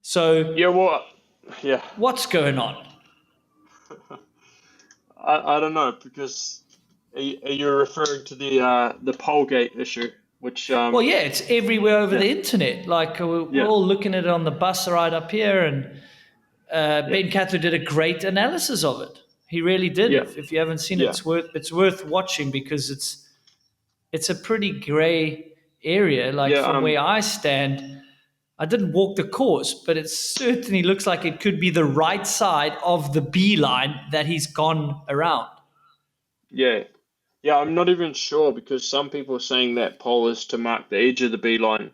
So yeah. what's going on? I don't know, because are you referring to the Polegate issue, which Well, yeah, it's everywhere over yeah, the internet. Like we're yeah, all looking at it on the bus right up here, and yeah, Ben Cather did a great analysis of it. He really did. yeah, If you haven't seen it, yeah, it's worth watching, because it's a pretty grey area. Like yeah, from where I stand, I didn't walk the course, but it certainly looks like it could be the right side of the B line that he's gone around. yeah. Yeah, I'm not even sure, because some people are saying that pole is to mark the edge of the B line.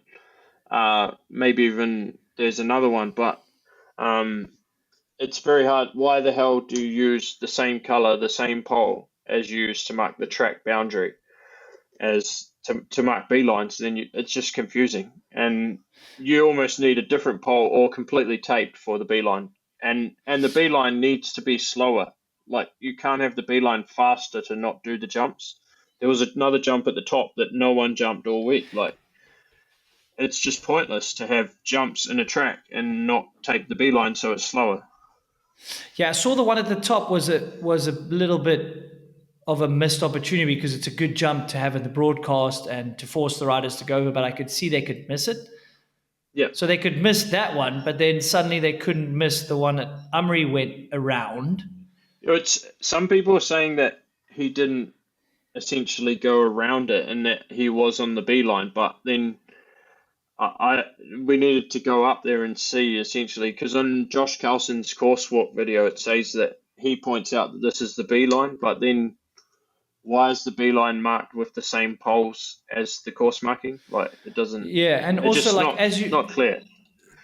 Maybe even there's another one, but um, it's very hard. Why the hell do you use the same color, the same pole as used to mark the track boundary as to mark B lines? Then it's just confusing, and you almost need a different pole or completely taped for the B line, and the B line needs to be slower. Like, you can't have the B line faster to not do the jumps. There was another jump at the top that no one jumped all week. Like, it's just pointless to have jumps in a track and not tape the B line so it's slower. Yeah, I saw the one at the top was a little bit of a missed opportunity, because it's a good jump to have in the broadcast and to force the riders to go over, but I could see they could miss it. Yeah. So they could miss that one, but then suddenly they couldn't miss the one that Amaury went around. It's some people are saying that he didn't essentially go around it and that he was on the B line, but then we needed to go up there and see, essentially, because on Josh Carlson's course walk video it says that he points out that this is the B line, but then why is the B line marked with the same poles as the course marking? Like, it doesn't. Yeah, and It's also just like as you not clear.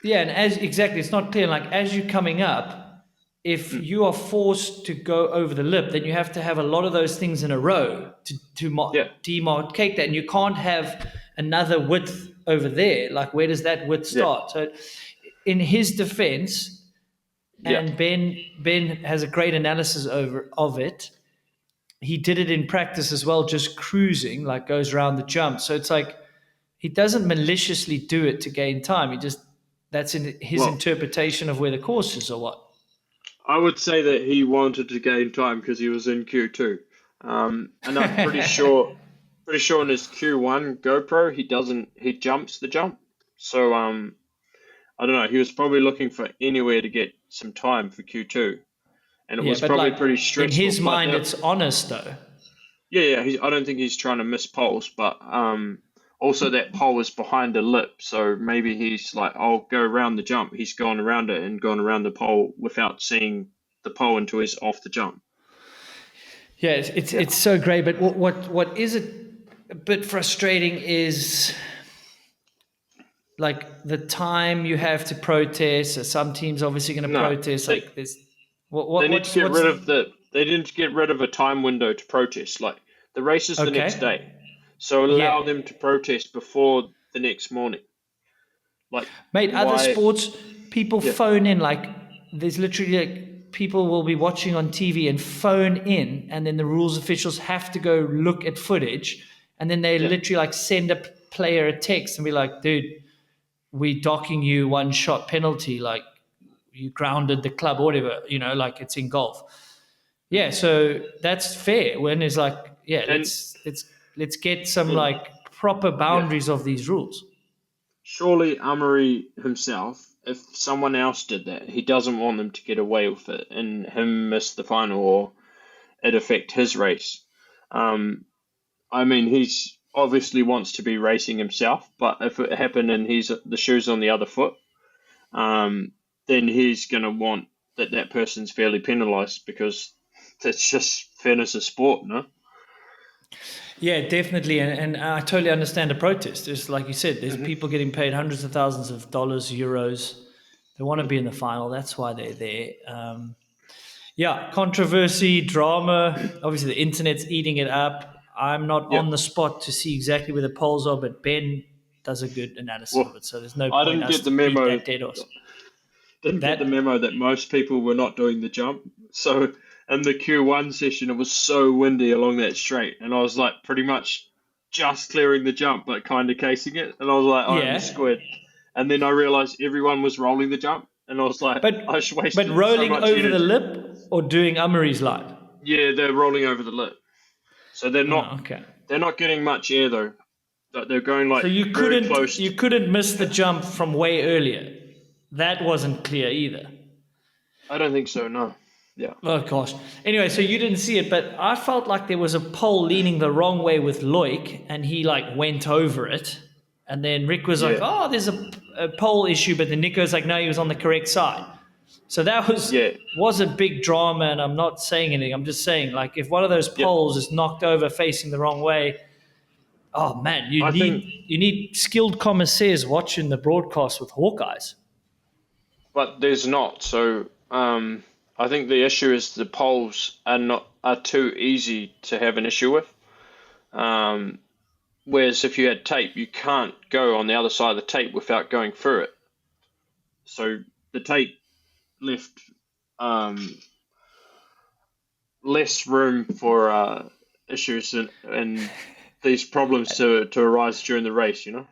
yeah, and as exactly, it's not clear. Like as you're coming up, if Mm, you are forced to go over the lip, then you have to have a lot of those things in a row to yeah, demarcate that, and you can't have another width over there. Like, where does that width yeah, start? So, in his defense, yeah, and Ben has a great analysis of it. He did it in practice as well, just cruising, like goes around the jump. So it's like he doesn't maliciously do it to gain time. He just that's in his well, interpretation of where the course is, or what. I would say that he wanted to gain time because he was in Q2. And I'm pretty sure in his Q1 GoPro he jumps the jump. So I don't know, he was probably looking for anywhere to get some time for Q2, and it Yeah, was but probably like pretty in stressful. his mind, it's honest though. Yeah, I don't think he's trying to miss poles, but also that pole is behind the lip, so maybe he's like, I'll go around the jump. He's gone around it and gone around the pole without seeing the pole until he's off the jump. Yeah, Yeah. it's so great. But what is it a bit frustrating is like the time you have to protest. So some teams obviously going to No, protest. they Like this, they need to get what's rid of they didn't get rid of a time window to protest. Like, the race is the next okay? day, so Yeah, allow them to protest before the next morning. Like, mate. Other why? sports, people Yeah, phone in. Like there's literally like people will be watching on TV and phone in, and then the rules officials have to go look at footage, and then they yeah, literally like send a player a text and be like, dude, we docking you one shot penalty, like you grounded the club or whatever, like it's in golf. Yeah, so that's fair. When it's like, yeah, and let's get some and like proper yeah. boundaries of these rules. Surely Amaury himself, if someone else did that, he doesn't want them to get away with it and him miss the final or it affect his race. Um, I mean, he's obviously wants to be racing himself, but if it happened and the shoe's on the other foot, um, then he's going to want that person's fairly penalised, because that's just fairness of sport, no? Yeah, definitely, and I totally understand the protest. Just like you said, there's Hmm. people getting paid hundreds of thousands of dollars, euros. They want to Hmm. be in the final. That's why they're there. Yeah, controversy, drama. Obviously, the internet's eating it up. I'm not Yeah. on the spot to see exactly where the polls are, but Ben does a good analysis of Well, it. So there's no I point didn't us get the to beat memo. that dead horse. Didn't get the That memo that most people were not doing the jump. So in the Q1 session, it was so windy along that straight, and I was like pretty much just clearing the jump, but kind of casing it, and I was like, I'm yeah, squid. and then I realized everyone was rolling the jump, and I was like, I just wasted but rolling so much over energy. the lip or doing Amaury's line? Yeah, they're rolling over the lip, so they're not Okay. they're not getting much air though. They're going like So very close. you couldn't miss the jump from way earlier. That wasn't clear either. I don't think so. No. Yeah. Oh gosh. Anyway, so you didn't see it, but I felt like there was a pole leaning the wrong way with Loic, and he like went over it. And then Rick was like, Yeah. "Oh, there's a pole issue," but then Nico's like, "No, he was on the correct side." So that Yeah. was a big drama, and I'm not saying anything. I'm just saying, like, if one of those Yep. poles is knocked over facing the wrong way, oh man, I think, you need skilled commissaires watching the broadcast with Hawkeyes. but there's not. So I think the issue is the poles are too easy to have an issue with. Whereas if you had tape, you can't go on the other side of the tape without going through it. So the tape left less room for issues and these problems to arise during the race, you know?